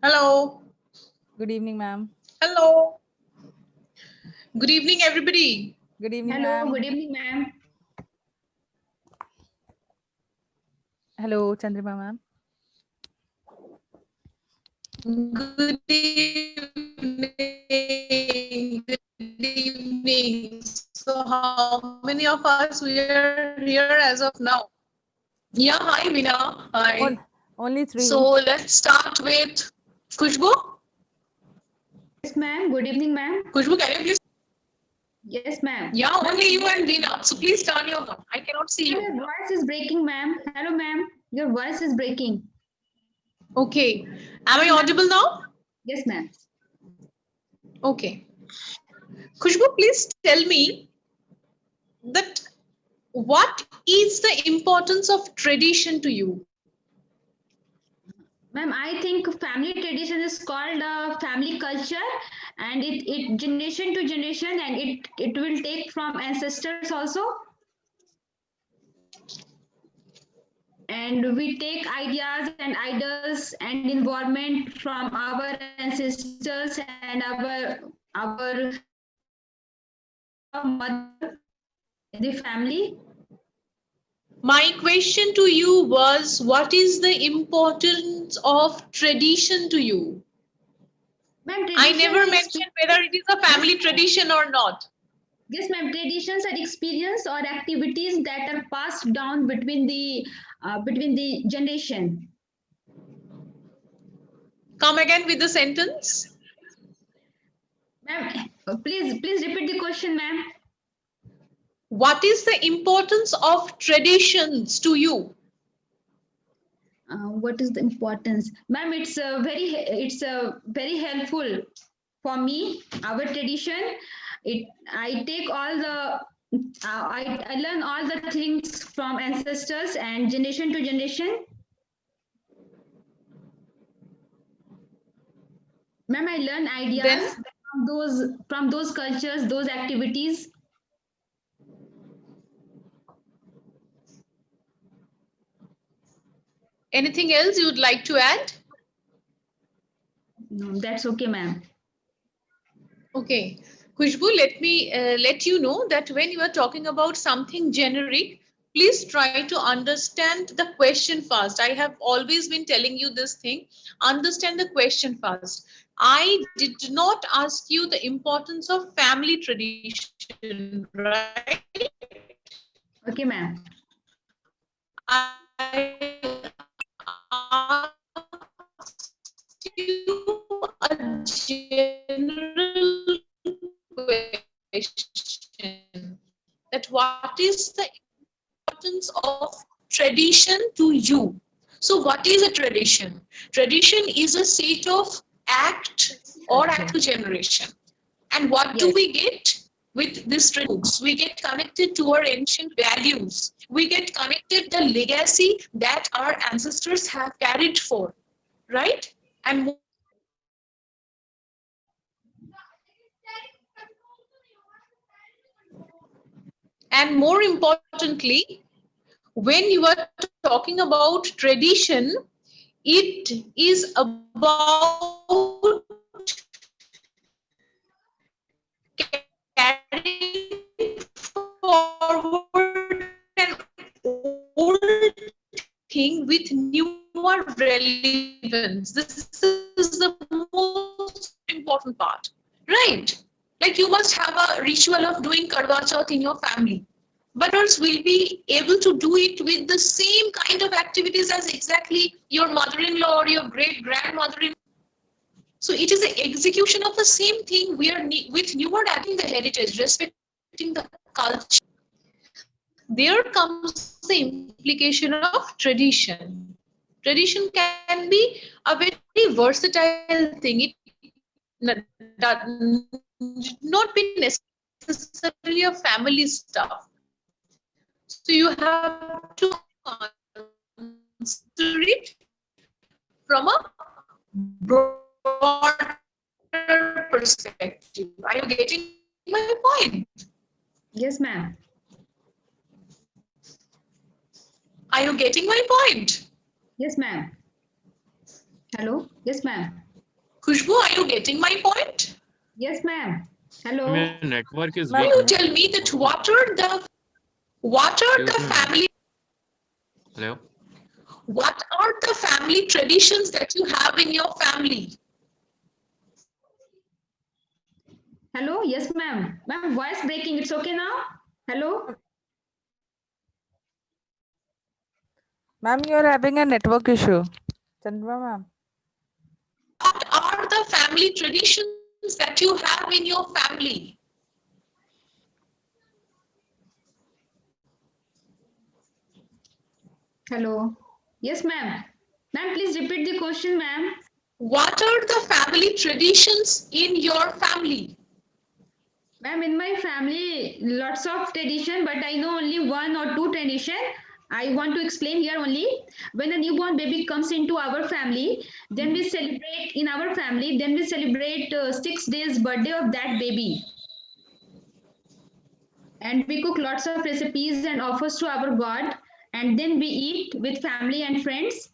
Hello. Good evening, ma'am. Hello. Good evening, everybody. Good evening, Hello, ma'am. good evening, ma'am. Hello, Chandrima, ma'am. Good evening. Good evening. So, how many of us we are here as of now? Yeah, hi, Veena. Hi. Only So, three. let's start with Khushbu. Yes, ma'am. Good evening, ma'am. Khushbu, can you please? Yes, ma'am. Yeah, only you and Veena. So, please turn your mic. I cannot see Your you. voice is breaking, ma'am. Hello, ma'am. Your voice is breaking. Okay. Am I audible now? Yes, ma'am. Okay. Khushbu, please tell me that what is the importance of tradition to you? Ma'am, I think family tradition is called family culture, and it generation to generation, and it will take from ancestors also, and we take ideas and ideas and involvement from our ancestors and our mother in the family. My question to you was, what is the importance of tradition to you? Ma'am, I tradition never is mentioned whether it is a family tradition or not. yes, ma'am. Traditions are experience or activities that are passed down between the generation. Come again with the sentence. Ma'am, please repeat the question, ma'am. What is the importance of traditions to you? What is the importance, ma'am? It's very helpful for me. Our tradition, it I take all the I learn all the things from ancestors and generation to generation. Ma'am, I learn ideas Then, from those cultures, those activities. anything else you would like to add? No, that's okay, ma'am. Okay. Khushbu, let you know that when you are talking about something generic, please try to understand the question first. I have always been telling you this thing. Understand the question first. I did not ask you the importance of family tradition, right? Okay, ma'am. I asked you a general question, that what is the importance of tradition to you? So what is a tradition? Tradition is a set of act or act to generation. And what do Yes. we get with this traditions? We get connected to our ancient values. We get connected the legacy that our ancestors have carried for, right? And more importantly, when you are talking about tradition, it is about carrying forward an old thing with newer relevance. This is the most important part, right? Like you must have a ritual of doing Karwa Chauth in your family, but others will be able to do it with the same kind of activities as exactly your mother-in-law or your great-grandmother-in-law. So it is the execution of the same thing. We are with newer adding the heritage, respecting the culture. There comes the implication of tradition. Tradition can be a very versatile thing. It not be necessarily a family stuff. So you have to answer it from a broader perspective. Are you getting my point? Yes, ma'am. Are you getting my point? Yes, ma'am. Hello. Yes, ma'am. Khushbu, are you getting my point? Yes, ma'am. Hello. Your network is Ma'am, weak. You ma'am. tell me that what are the Excuse me, ma'am. family Hello. what are the family traditions that you have in your family? Hello. Yes, ma'am. Ma'am, voice breaking. It's okay now? Hello. ma'am, you are having a network issue. Chandra ma'am. What are the family traditions that you have in your family? Hello. Yes, ma'am. Ma'am, please repeat the question, ma'am. What are the family traditions in your family? Ma'am, in my family, lots of tradition, but I know only one or two tradition. I want to explain here only. When a newborn baby comes into our family, then we celebrate in our family. Then we celebrate 6 days birthday of that baby, and we cook lots of recipes and offers to our God. And then we eat with family and friends,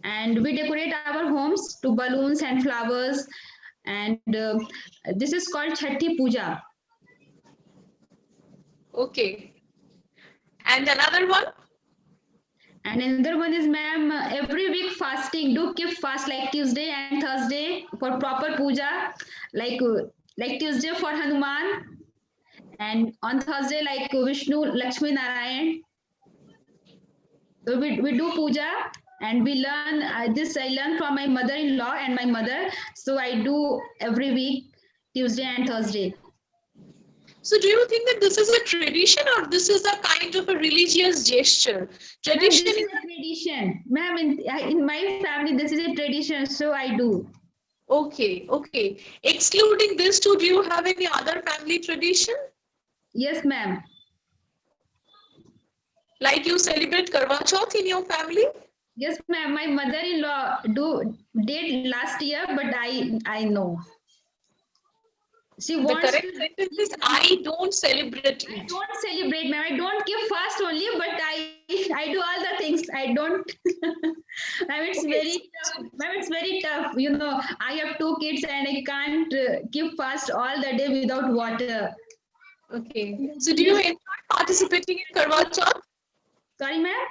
and we decorate our homes to balloons and flowers. And this is called Chhathi Puja. Okay. And another one? And another one is, ma'am, every week fasting. Do keep fast like Tuesday and Thursday for proper puja, like Tuesday for Hanuman, and on Thursday like Vishnu, Lakshmi, Narayan. So we do puja, and we learn this. I learned from my mother-in-law and my mother. So I do every week, Tuesday and Thursday. So do you think that this is a tradition or this is a kind of a religious gesture? Tradition This is is a tradition, ma'am. In my family, this is a tradition. So I do. okay, okay. Excluding this two, do you have any other family tradition? Yes, ma'am. Like you celebrate Karwa Chauth in your family? Yes, ma'am. My mother-in-law did last year, but I know. She The wants correct to. sentence is I don't celebrate I it. don't celebrate, ma'am. I don't give fast only, but I do all the things. I don't. Ma'am, it's Okay, very tough. Ma'am, it's very tough. You know, I have 2 kids and I can't keep fast all the day without water. Okay. So do you enjoy participating in Karwa Chauth? Sorry, ma'am.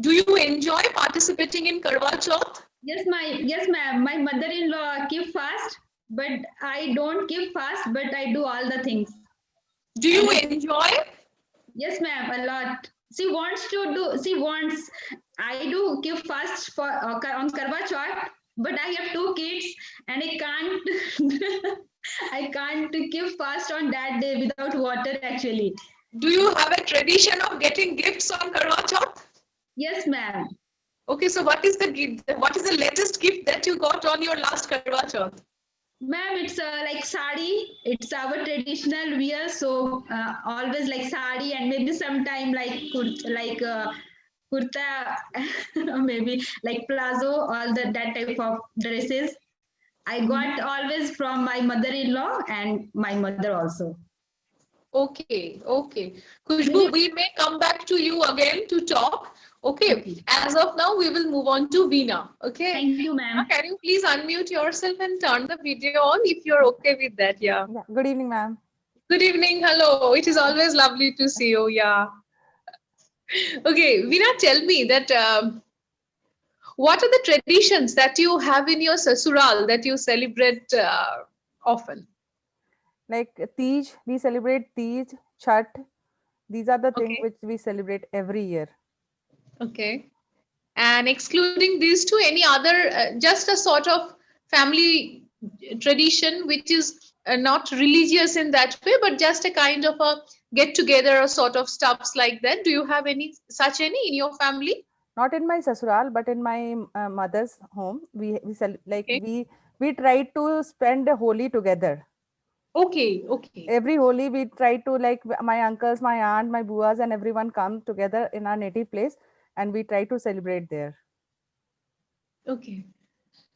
Do you enjoy participating in Karwa Chauth? Yes, ma'am. My mother-in-law keep fast, but I don't keep fast, but I do all the things. Do you enjoy? Yes, ma'am, a lot. She wants to do. She wants. I do keep fast for on Karwa Chauth, but I have 2 kids and I can't. I can't keep fast on that day without water. Actually, Do you have a tradition of getting gifts on Karwa Chauth? yes, ma'am. Okay, so what is the gift? What is the latest gift that you got on your last Karwa Chauth? Ma'am, it's like sari. It's our traditional wear, so always like sari and maybe sometime like kurta, maybe like plazo, all that type of dresses. I got always from my mother-in-law and my mother also. Okay, okay. Khushbu, we may come back to you again to talk. Okay, Okay. as of now, we will move on to Veena. Okay. Thank you, ma'am. Can you please unmute yourself and turn the video on if you're okay with that? Yeah. Yeah. Good evening, ma'am. Good evening. Hello. It is always lovely to see you. Yeah. Okay, Veena, tell me that what are the traditions that you have in your sasural that you celebrate often? Like Tej, we celebrate Tej, Chhat. These are the things Okay. which we celebrate every year. Okay. And excluding these two, any other, just a sort of family tradition which is not religious in that way, but just a kind of a get together or sort of stuffs like that. Do you have any such any in your family? Not in my sasural, but in my mother's home. Okay. We try to spend a Holi together. Okay, okay. Every Holi we try to my uncles, my aunt, my buas, and everyone come together in our native place, and we try to celebrate there. Okay.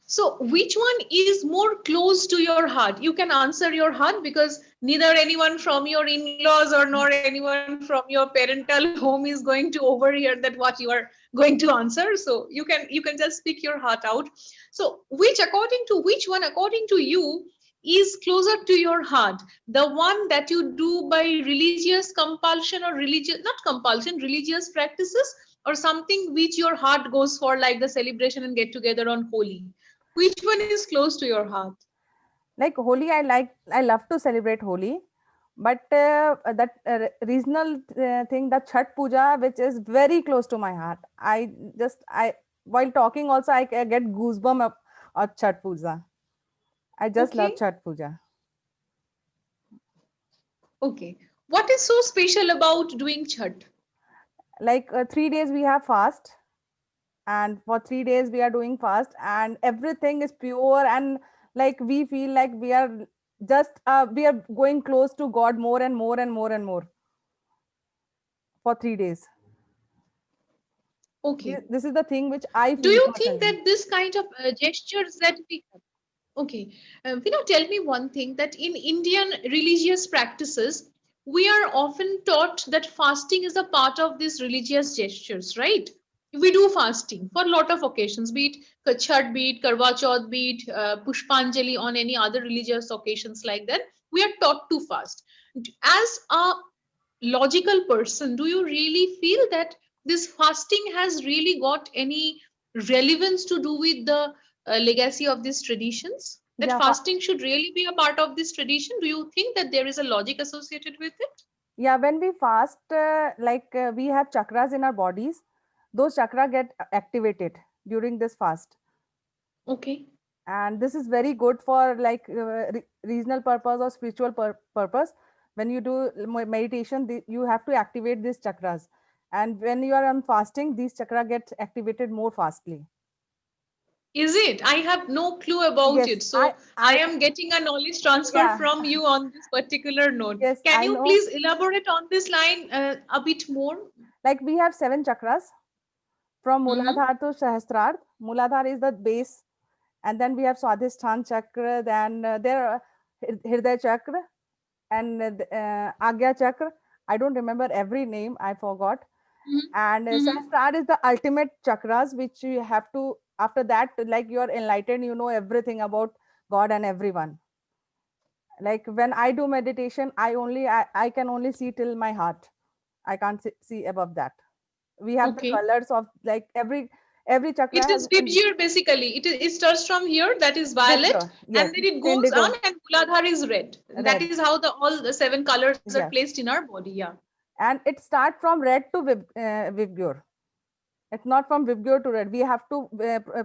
So which one is more close to your heart? You can answer your heart because neither anyone from your in-laws or nor anyone from your parental home is going to overhear that what you are going to answer. So you can just speak your heart out. So which one according to you is closer to your heart? The one that you do by religious compulsion or religious, not compulsion, religious practices, or something which your heart goes for, like the celebration and get together on Holi? Which one is close to your heart? Like Holi, I love to celebrate Holi, but that regional thing, the Chhat Puja, which is very close to my heart. I while talking also I get goosebump of Chhat Puja. I just love Okay, Chhat Puja. okay. What is so special about doing Chhat? Like 3 days we have fast, and for 3 days we are doing fast, and everything is pure, and like we feel like we are going close to God more and more and more and more for 3 days. Okay. This is the thing which I Do feel you think personally. that this kind of gestures that we have? Okay, tell me one thing, that in Indian religious practices, we are often taught that fasting is a part of these religious gestures, right? We do fasting for a lot of occasions, be it Chhat, be it Karwa Chauth, be it Pushpanjali, on any other religious occasions like that. We are taught to fast. As a logical person, do you really feel that this fasting has really got any relevance to do with the legacy of these traditions? That Yeah, fasting should really be a part of this tradition? Do you think that there is a logic associated with it? yeah. When we fast, we have chakras in our bodies. Those chakra get activated during this fast, Okay. and this is very good for like regional purpose or spiritual purpose. When you do meditation, you have to activate these chakras, and when you are on fasting, these chakra get activated more fastly. Is it? I have no clue about Yes, it. So I I am getting a knowledge transfer yeah, from you on this particular note. yes, Can I you know. please elaborate on this line a bit more? Like we have 7 chakras from Mm-hmm. Muladhara to Sahasrara. Muladhara is the base, and then we have Swadhisthana chakra, then there are Hriday chakra, and Agya chakra. I don't remember every name, I forgot. And Mm-hmm. Sahasrara is the ultimate chakras, which you have to, after that, like you are enlightened, you know everything about God and everyone. Like when I do meditation, I can only see till my heart. I can't see above that. We have the Okay. colors of like every chakra It has is Vibgyor basically. It starts from here, that is violet, Vibgyor. and Yes, then it goes indigo, on, and Muladhar is red. And that red. is how the all the seven colors are Yes, placed in our body. Yeah. and it start from red to Vibgyor. It's not from Vibgyor to red. We have to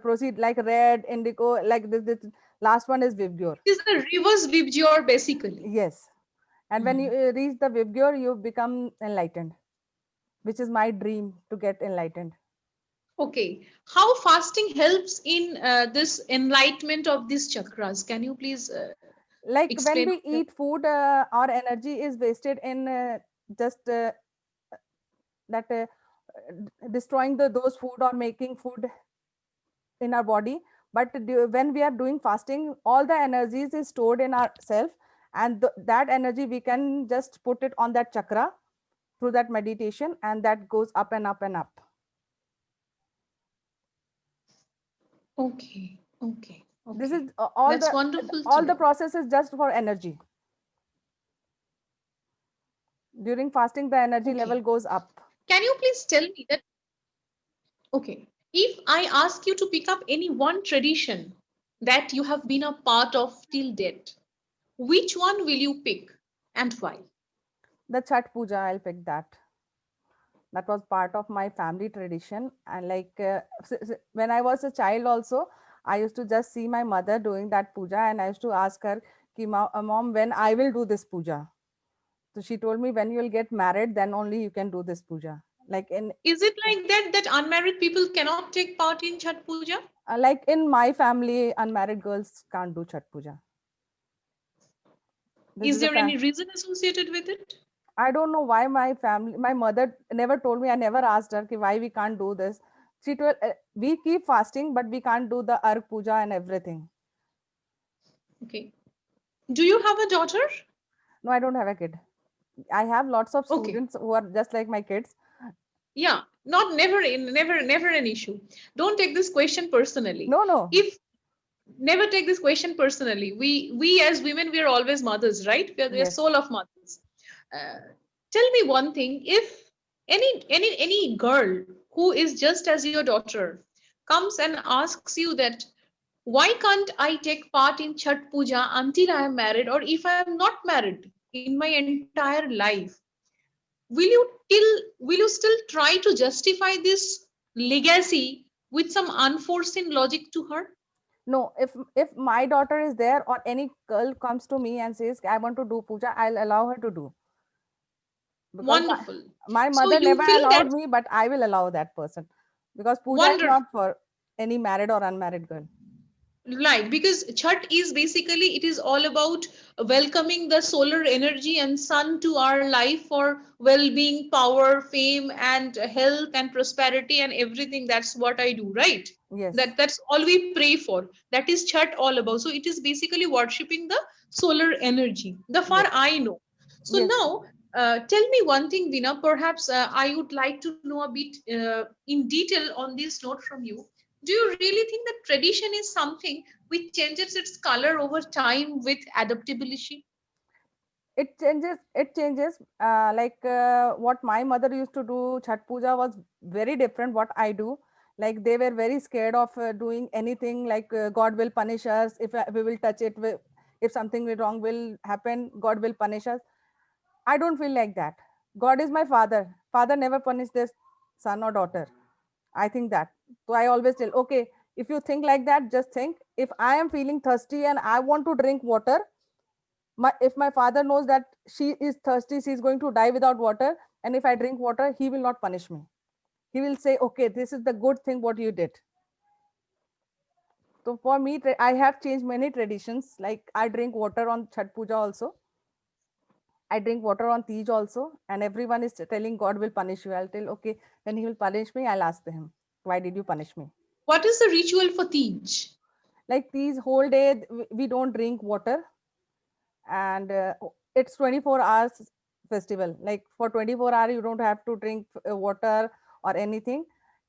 proceed like red, indigo, like this last one is Vibgyor. It is the reverse Vibgyor basically. Yes, and when you Hmm. reach the Vibgyor, you become enlightened, which is my dream to get enlightened. Okay. How fasting helps in this enlightenment of these chakras? Can you please Like when explain we on that? eat food, our energy is wasted in just that destroying those food or making food in our body. But when we are doing fasting, all the energies is stored in ourself, and that energy we can just put it on that chakra through that meditation, and that goes up and up and up. Okay. Okay. This is Okay. all That's the wonderful to know. process is just for energy. During fasting, the energy level Okay. goes up. Can you please tell me that? Okay. If I ask you to pick up any one tradition that you have been a part of till date, which one will you pick and why? The Chhat Puja, I'll pick that. That was part of my family tradition, and like when I was a child also, I used to just see my mother doing that puja, and I used to ask her ki, Mom, when I will do this puja? So she told me, when you will get married, then only you can do this puja. Like in Is it like that unmarried people cannot take part in Chhat Puja? like in my family, unmarried girls can't do Chhat Puja. This Is is a there any reason associated with it? I don't know why my mother never told me. I never asked her ki why we can't do this. She told we keep fasting, but we can't do the Arg Puja and everything. Okay. Do you have a daughter? No, I don't have a kid. I have lots of Okay. students who are just like my kids. Yeah. never an issue. Don't take this question personally. No. If never take this question personally. We as women, we are always mothers, right? We are Yes. soul of mothers. Uh, Tell me one thing: if any girl who is just as your daughter comes and asks you that, why can't I take part in Chhat Puja until I am married, or if I am not married in my entire life, will you still try to justify this legacy with some unforeseen logic to her? No, if my daughter is there or any girl comes to me and says I want to do puja, I'll allow her to do, because Wonderful. my So mother you never feel that allowed me, but I will allow that person, because puja is wonderful. not for any married or unmarried girl. Right, because Chhat is basically, it is all about welcoming the solar energy and sun to our life for well-being, power, fame, and health and prosperity and everything. That's what I do, right? Yes. That's all we pray for. That is Chhat all about. So it is basically worshipping the solar energy. The far Yes. I know. So Yes. now, tell me one thing, Veena. Perhaps I would like to know a bit in detail on this note from you. Do you really think that tradition is something which changes its color over time with adaptability? It changes, like what my mother used to do Chhat Puja was very different what I do. Like they were very scared of doing anything, like God will punish us if we will touch it, if something wrong will happen, God will punish us. I don't feel like that. God is my father never punish their son or daughter. I think that. So I always tell, okay, if you think like that, just think, if I am feeling thirsty and I want to drink water, if my father knows that she is thirsty, she is going to die without water, and if I drink water, he will not punish me. He will say, okay, this is the good thing what you did. So for me, I have changed many traditions. Like I drink water on Chhat Puja also. I drink water on Tej also, and everyone is telling God will punish you. I'll tell, okay, when he will punish me, I'll ask him, why did you punish me? What is the ritual for Tej? Like these whole day, we don't drink water, and it's 24 hours festival. Like for 24 hours, you don't have to drink water or anything.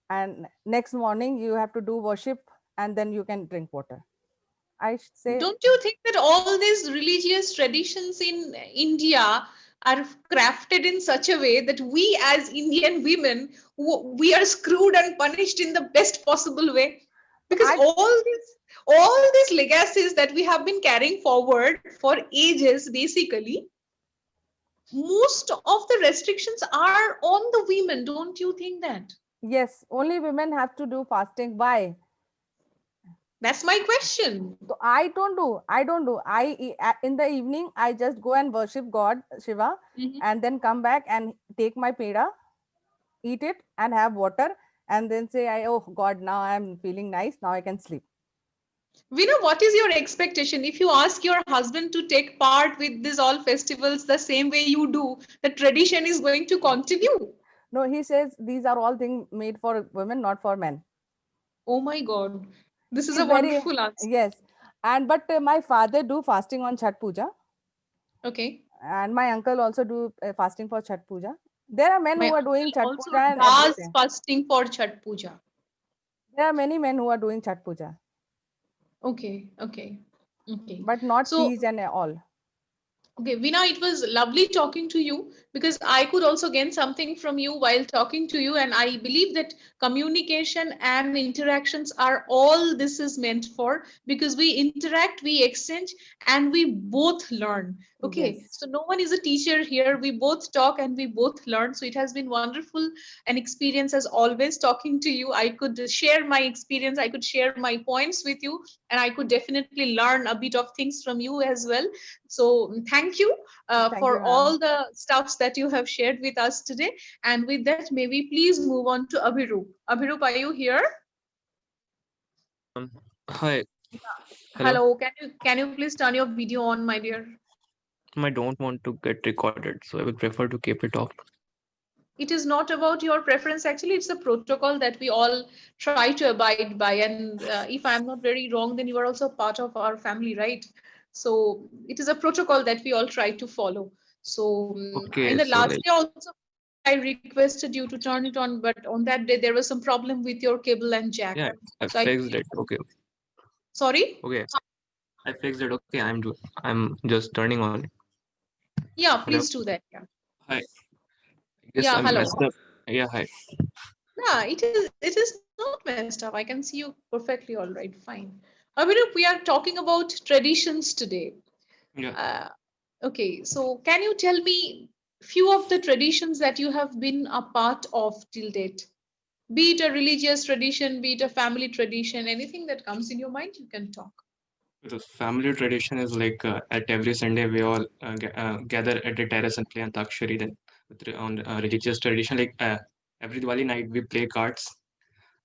And next morning, you have to do worship, and then you can drink water. I should say, Don't you think that all these religious traditions in India are crafted in such a way that we as Indian women, we are screwed and punished in the best possible way? Because I all these legacies that we have been carrying forward for ages, basically, most of the restrictions are on the women. Don't you think that? yes, only women have to do fasting. Why? That's my question. So I don't do. In the evening I just go and worship God Shiva, Mhm. and then come back and take my peda, eat it, and have water, and then say, oh God, now I'm feeling nice. Now I can sleep. Vina, what is your expectation if you ask your husband to take part with these all festivals the same way you do? The tradition is going to continue. No, he says these are all things made for women, not for men. Oh my God, this is He's a very, wonderful answer. yes. And but my father do fasting on Chhat Puja, Okay, and my uncle also do fasting for Chhat Puja. There are men my who are doing uncle Chhat also Puja and does everything. fasting for Chhat Puja. There are many men who are doing Chhat Puja, Okay, okay, okay. but not So Tej and all. okay, Vina, it was lovely talking to you because I could also gain something from you while talking to you. And I believe that communication and interactions are all this is meant for, because we interact, we exchange, and we both learn. Okay, Yes. so no one is a teacher here. We both talk and we both learn. So it has been wonderful an experience as always talking to you. I could share my experience, I could share my points with you, and I could definitely learn a bit of things from you as well. So thank you Thank you, for all ma'am. the stuffs that you have shared with us today. And with that, may we please move on to Abhirup. Abhirup, are you here? Um, Hi. Hello. Hello. Can you please turn your video on, my dear? I don't want to get recorded, so I would prefer to keep it off. It is not about your preference. Actually, it's a protocol that we all try to abide by. And if I'm not very wrong, then you are also part of our family, right? So it is a protocol that we all try to follow. So in Okay, the so last like, year also, I requested you to turn it on, but on that day there was some problem with your cable and jack. Yeah, I So fixed it. Okay. sorry? Okay. I fixed it. Okay. I'm just turning on it. Yeah, Hello. please do that. Yeah. Hi. I guess Yeah, I'm hello. messed up. Yeah, hi. Yeah, it is not messed up. I can see you perfectly all right. Fine. Abhirup, we are talking about traditions today. Yeah. Okay, so can you tell me few of the traditions that you have been a part of till date? Be it a religious tradition, be it a family tradition, anything that comes in your mind, you can talk. The family tradition is like at every Sunday we all gather at the terrace and play Antakshari. Then on religious tradition, like every Diwali night we play cards.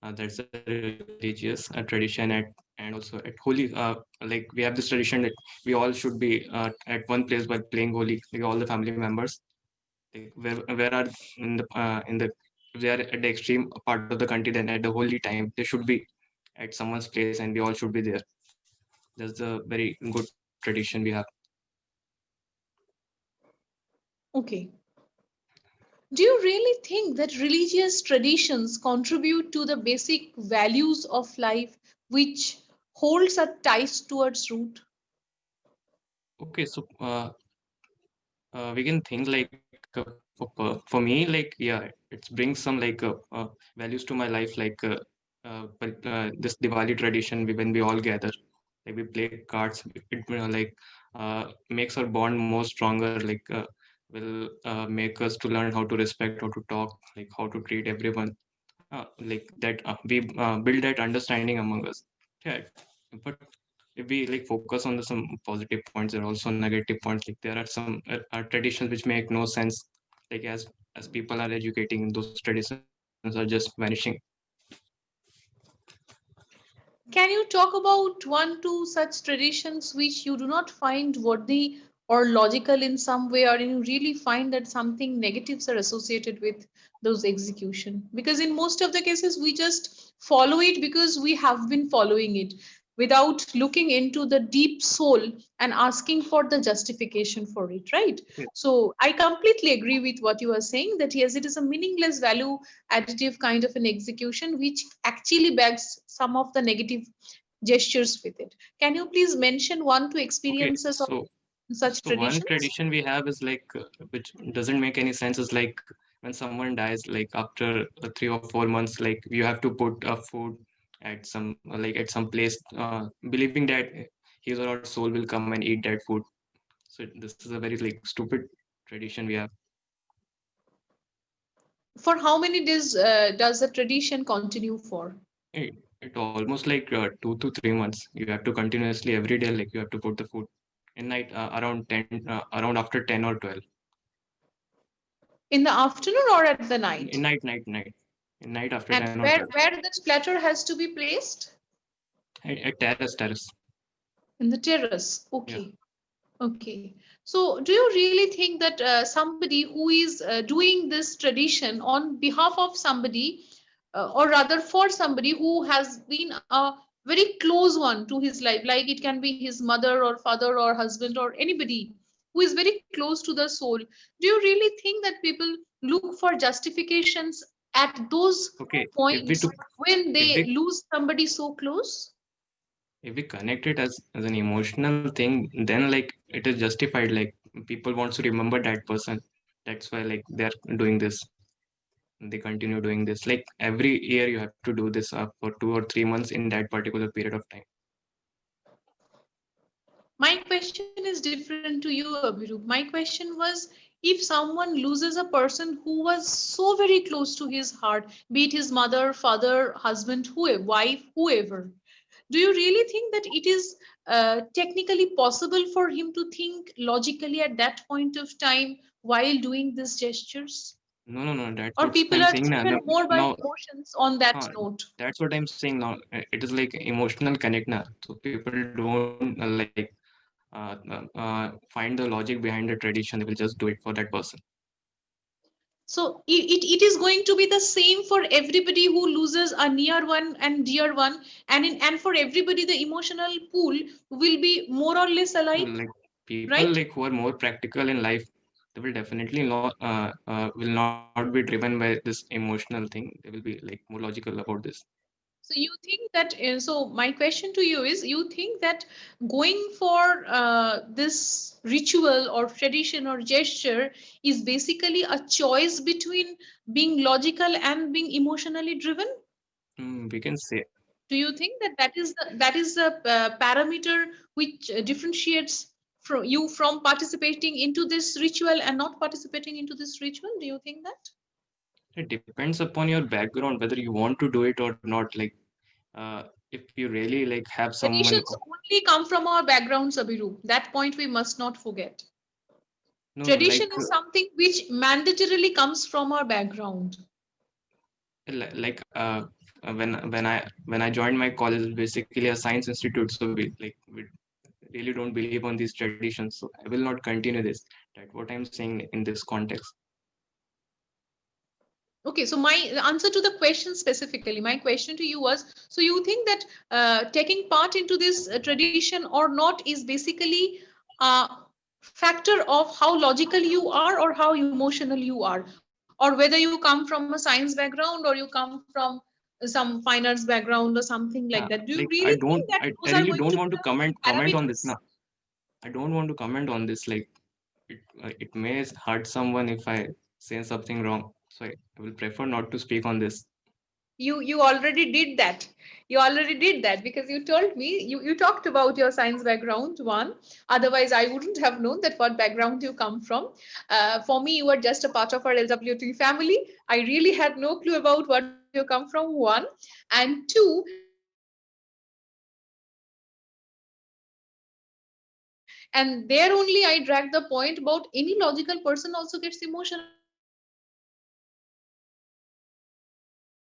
That's a religious tradition and also at Holi. Like we have this tradition that we all should be at one place while playing Holi, like all the family members. Like where are in the if they are at the extreme part of the country, then at the Holi time they should be at someone's place and we all should be there. That's the very good tradition we have. Okay. Do you really think that religious traditions contribute to the basic values of life which holds a ties towards root? Okay, so we can think like for me, like yeah, it brings some like values to my life, like this Diwali tradition. When we all gather, like we play cards, it like makes our bond more stronger. Like will make us to learn how to respect, how to talk, like how to treat everyone. Like that we build that understanding among us. Yeah, but if we like focus on the some positive points, there are also negative points. Like there are some traditions which make no sense. Like as people are educating, those traditions are just vanishing. Can you talk about one, two such traditions which you do not find worthy or logical in some way, or you really find that something negatives are associated with those execution? Because in most of the cases, we just follow it because we have been following it without looking into the deep soul and asking for the justification for it, right? Yeah. So I completely agree with what you are saying that yes, it is a meaningless value additive kind of an execution which actually backs some of the negative gestures with it. Can you please mention one, two Okay, experiences of such so one traditions? tradition we have is like which doesn't make any sense is like when someone dies, like after 3 or 4 months, like you have to put a food at some like at some place, believing that his or her soul will come and eat that food. So this is a very like stupid tradition we have. For how many days does the tradition continue for? It almost like 2 to 3 months. You have to continuously every day, like you have to put the food in night around 10, around after 10 or 12. In the afternoon or at the night? Night, in night after And 10 or where 12. where that platter has to be placed? At terrace. In the terrace. Yeah. Okay. Okay. So, do you really think that somebody who is doing this tradition on behalf of somebody, or rather for somebody who has been a very close one to his life, like it can be his mother or father or husband or anybody who is very close to the soul, do you really think that people look for justifications at those Okay. points when If they we lose somebody so close? if we connect it as an emotional thing, then like it is justified. Like people want to remember that person. That's why like they're doing this. They continue doing this. Like every year you have to do this for 2 or 3 months in that particular period of time. My question is different to you, Abhirup. My question was if someone loses a person who was so very close to his heart, be it his mother, father, husband, whoever, wife, whoever, do you really think that it is technically possible for him to think logically at that point of time while doing these gestures? No. That's Or what people I'm are saying now. driven more by Now, emotions on that uh, note? that's what I'm saying now. It is like emotional connect now. So people don't like find the logic behind the tradition. They will just do it for that person. So it is going to be the same for everybody who loses a near one and dear one, and for everybody the emotional pool will be more or less No, alike, like people right? like who are more practical in life. they will definitely will not be driven by this emotional thing. They will be like more logical about this. So you think that, so my question to you is, you think that going for this ritual or tradition or gesture is basically a choice between being logical and being emotionally driven? We can say. Do you think that that is the parameter which differentiates from you from participating into this ritual and not participating into this ritual? Do you think that? It depends upon your background whether you want to do it or not. Like, if you really like have someone. Traditions only come from our backgrounds, Abhiru. That point we must not forget. No, like Tradition is something which mandatorily comes from our background. like when I joined my college, it's basically a science institute, so we really don't believe on these traditions. So I will not continue this. That's what I'm saying in this context. Okay, so my answer to the question specifically, my question to you was, so you think that taking part into this tradition or not is basically a factor of how logical you are or how emotional you are, or whether you come from a science background or you come from some fine arts background or something like that. Do you Like really think that those I are really going to don't be want to the comment on this parameters? now. I don't want to comment on this. Like it may hurt someone if I say something wrong. So I will prefer not to speak on this. You already did that. You already did that because you told me you talked about your science background one. Otherwise, I wouldn't have known that what background you come from. For me, you were just a part of our LWT family. I really had no clue about what you come from, one. And two, and there only I dragged the point about any logical person also gets emotionally driven when they come into this tradition or ritual. So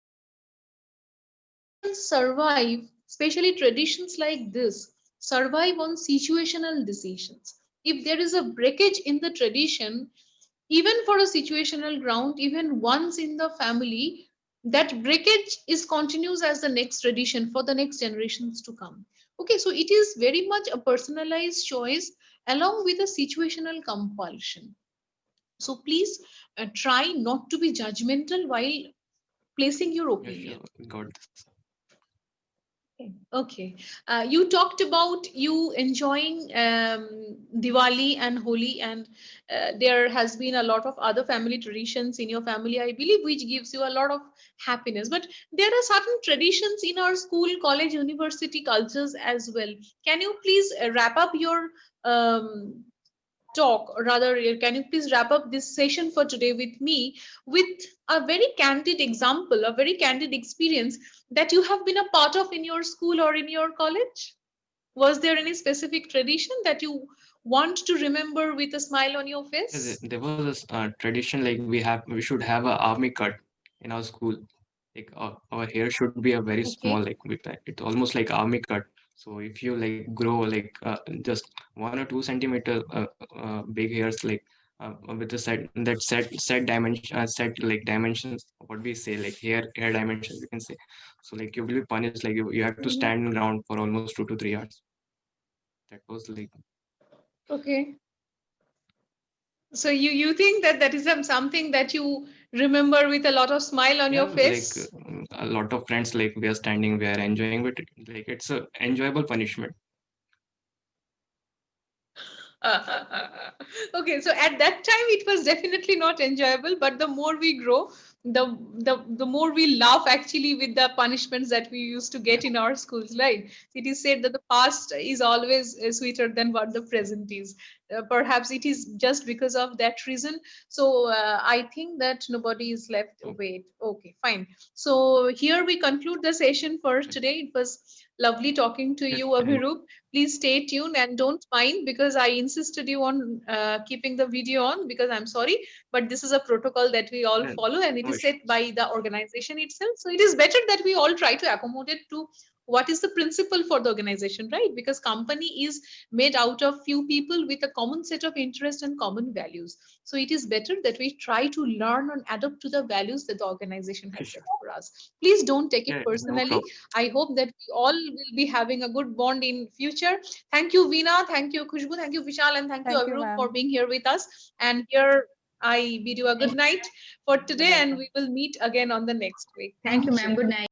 I think that traditions survive, especially traditions like this, survive on situational decisions. If there is a breakage in the tradition, even for a situational ground, even once in the family, that breakage is continues as the next tradition for the next generations to come. Okay, so it is very much a personalized choice along with a situational compulsion. So please try not to be judgmental while placing your Yeah, sure. opinion. Got this. Okay. You talked about you enjoying Diwali and Holi, and there has been a lot of other family traditions in your family, I believe, which gives you a lot of happiness. But there are certain traditions in our school, college, university cultures as well. Can you please wrap up your um, talk, or rather, can you please wrap up this session for today with me with a very candid example, a very candid experience that you have been a part of in your school or in your college? Was there any specific tradition that you want to remember with a smile on your Yeah, face? there was this tradition like we should have a army cut in our school. Like our hair should be a very small, Okay. like with that. It's almost like army cut. So if you like grow like just 1 or 2 centimeter big hairs, like with the set dimension, set like dimensions, what we say, like hair dimensions, we can say. So like you will be punished, like you have to Mhm. stand in ground for almost 2 to 3 hours. That was like. Okay. So you think that that is something that you remember with a lot of smile on your Yeah, like face? a lot of friends, like we are standing, we are enjoying, but like it's a enjoyable punishment. Okay, so at that time it was definitely not enjoyable, but the more we grow, the more we laugh actually with the punishments that we used to Yeah, get in our schools, right? It is said that the past is always sweeter than what the present is. Perhaps it is just because of that reason. So I think that nobody is left. oh, Wait, okay, fine. So here we conclude the session for right. today. It was lovely talking to Yes, you, and Abhirup. Please stay tuned and don't mind because I insisted you on keeping the video on, because I'm sorry, but this is a protocol that we all yeah, follow and it no is set issues. by the organization itself. So it is better that we all try to accommodate to what is the principle for the organization, right? Because company is made out of few people with a common set of interests and common values. So it is better that we try to learn and adapt to the values that the organization has set for us. Please don't take it Yeah, no personally. problem. I hope that we all will be having a good bond in future. Thank you, Veena. Thank you, Khushbu. Thank you, Vishal. And thank you, Thank you, Avrup, for ma'am. being here with us. And here I bid you a good night for today, and we will meet again on the next week. Thank you, Thank ma'am. you. Good night.